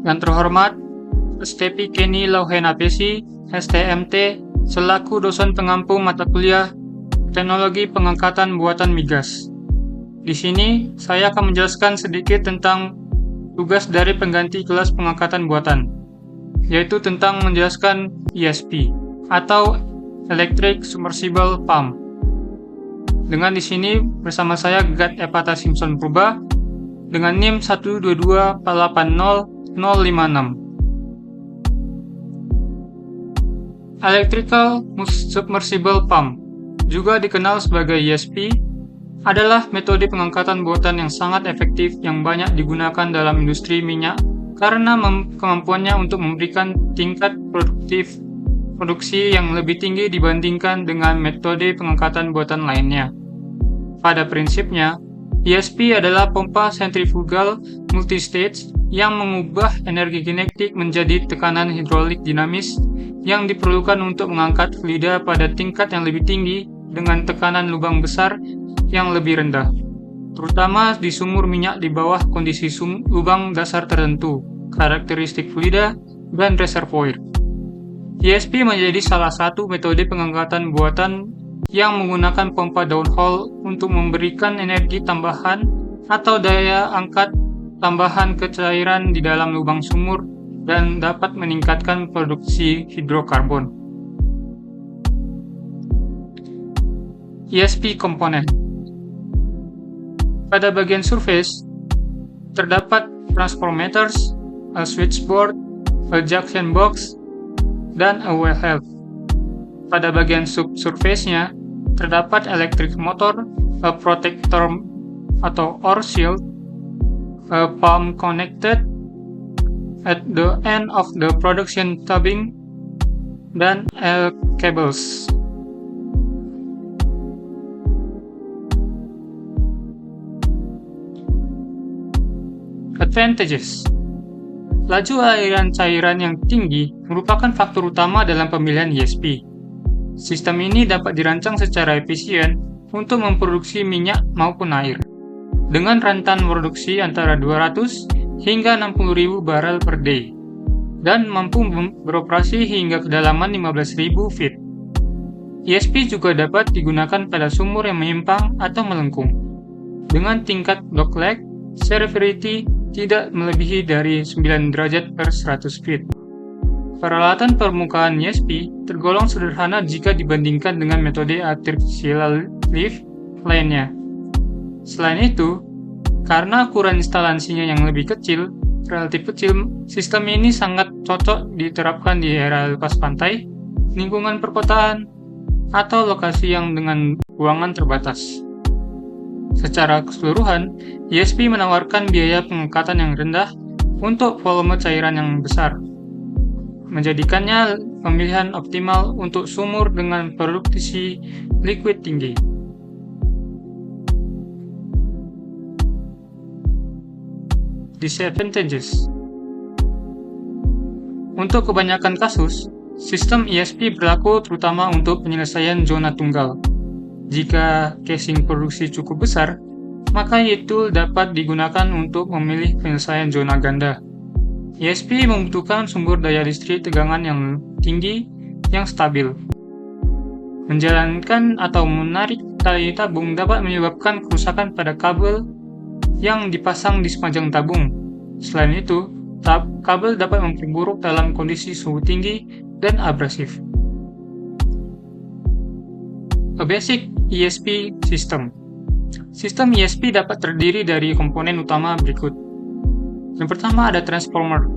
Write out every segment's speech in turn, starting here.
Yang terhormat, Stepi Kenny Lauhenapesi, STMT, selaku dosen pengampu mata kuliah Teknologi Pengangkatan Buatan Migas. Di sini, saya akan menjelaskan sedikit tentang tugas dari pengganti kelas pengangkatan buatan, yaitu tentang menjelaskan ESP, atau Electric Submersible Pump. Dengan di sini bersama saya Gat Epata Simpson Purba dengan NIM 122480056. Electrical Submersible Pump, juga dikenal sebagai ESP, adalah metode pengangkatan buatan yang sangat efektif yang banyak digunakan dalam industri minyak karena kemampuannya untuk memberikan tingkat produksi yang lebih tinggi dibandingkan dengan metode pengangkatan buatan lainnya. Pada prinsipnya, ESP adalah pompa sentrifugal multistage yang mengubah energi kinetik menjadi tekanan hidrolik dinamis yang diperlukan untuk mengangkat fluida pada tingkat yang lebih tinggi dengan tekanan lubang besar yang lebih rendah, terutama di sumur minyak di bawah kondisi lubang dasar tertentu, karakteristik fluida, dan reservoir. ESP menjadi salah satu metode pengangkatan buatan yang menggunakan pompa downhole untuk memberikan energi tambahan atau daya angkat tambahan ke cairan di dalam lubang sumur dan dapat meningkatkan produksi hidrokarbon. ESP komponen. Pada bagian surface, terdapat transformators, a switchboard, a junction box, dan a wellhead. Pada bagian subsurface-nya, terdapat electric motor, a protector atau or shield, a pump connected at the end of the production tubing, dan cables. Advantages. Laju aliran cairan yang tinggi merupakan faktor utama dalam pemilihan ESP. Sistem ini dapat dirancang secara efisien untuk memproduksi minyak maupun air, dengan rentan produksi antara 200 hingga 60.000 barel per day, dan mampu beroperasi hingga kedalaman 15.000 feet. ESP juga dapat digunakan pada sumur yang menyimpang atau melengkung, dengan tingkat dogleg severity tidak melebihi dari 9 derajat per 100 feet. Peralatan permukaan ESP tergolong sederhana jika dibandingkan dengan metode artificial lift lainnya. Selain itu, karena ukuran instalasinya yang relatif kecil, sistem ini sangat cocok diterapkan di area lepas pantai, lingkungan perkotaan, atau lokasi yang dengan ruangan terbatas. Secara keseluruhan, ESP menawarkan biaya pengangkatan yang rendah untuk volume cairan yang besar, menjadikannya pemilihan optimal untuk sumur dengan produksi liquid tinggi. Disadvantages. Untuk kebanyakan kasus, sistem ESP berlaku terutama untuk penyelesaian zona tunggal. Jika casing produksi cukup besar, maka itu dapat digunakan untuk memilih penyelesaian zona ganda. ESP membutuhkan sumber daya listrik tegangan yang tinggi yang stabil. Menjalankan atau menarik tali tabung dapat menyebabkan kerusakan pada kabel yang dipasang di sepanjang tabung. Selain itu, kabel dapat memperburuk dalam kondisi suhu tinggi dan abrasif. A basic ESP system. Sistem ESP dapat terdiri dari komponen utama berikut. Yang pertama ada transformer.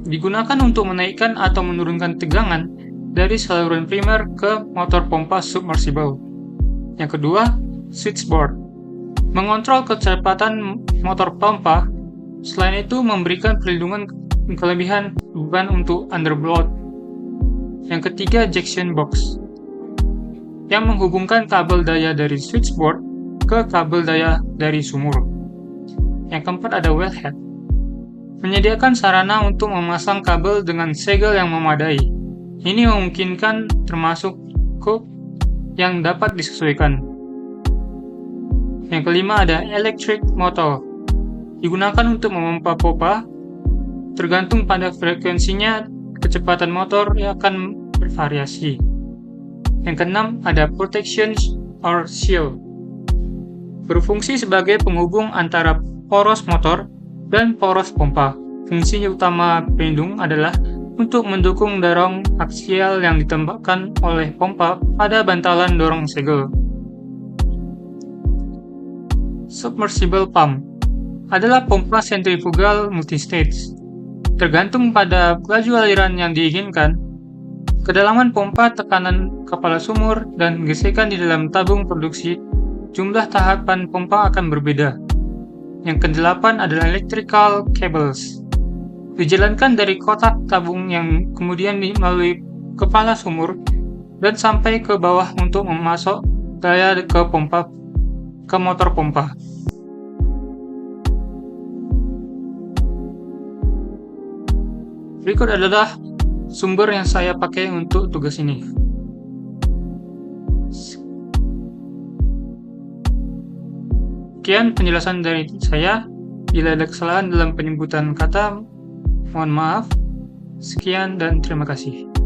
Digunakan untuk menaikkan atau menurunkan tegangan dari saluran primer ke motor pompa submersible. Yang kedua, switchboard. Mengontrol kecepatan motor pompa, selain itu memberikan perlindungan kelebihan beban untuk underload. Yang ketiga, junction box, yang menghubungkan kabel daya dari switchboard ke kabel daya dari sumur. Yang keempat ada wellhead, menyediakan sarana untuk memasang kabel dengan segel yang memadai. Ini memungkinkan termasuk scope yang dapat disesuaikan. Yang kelima ada electric motor, digunakan untuk memompa pompa tergantung pada frekuensinya, kecepatan motor yang akan bervariasi. Yang keenam, ada protection or shield. Berfungsi sebagai penghubung antara poros motor dan poros pompa. Fungsi utama pelindung adalah untuk mendukung dorong aksial yang ditembakkan oleh pompa pada bantalan dorong segel. Submersible pump adalah pompa sentrifugal multistage. Tergantung pada laju aliran yang diinginkan, kedalaman pompa, tekanan kepala sumur, dan gesekan di dalam tabung produksi, jumlah tahapan pompa akan berbeda. Yang kedelapan adalah electrical cables. Dijalankan dari kotak tabung yang kemudian melalui kepala sumur dan sampai ke bawah untuk memasok daya ke motor pompa. Berikut adalah sumber yang saya pakai untuk tugas ini. Sekian penjelasan dari saya. Bila ada kesalahan dalam penyebutan kata, mohon maaf. Sekian dan terima kasih.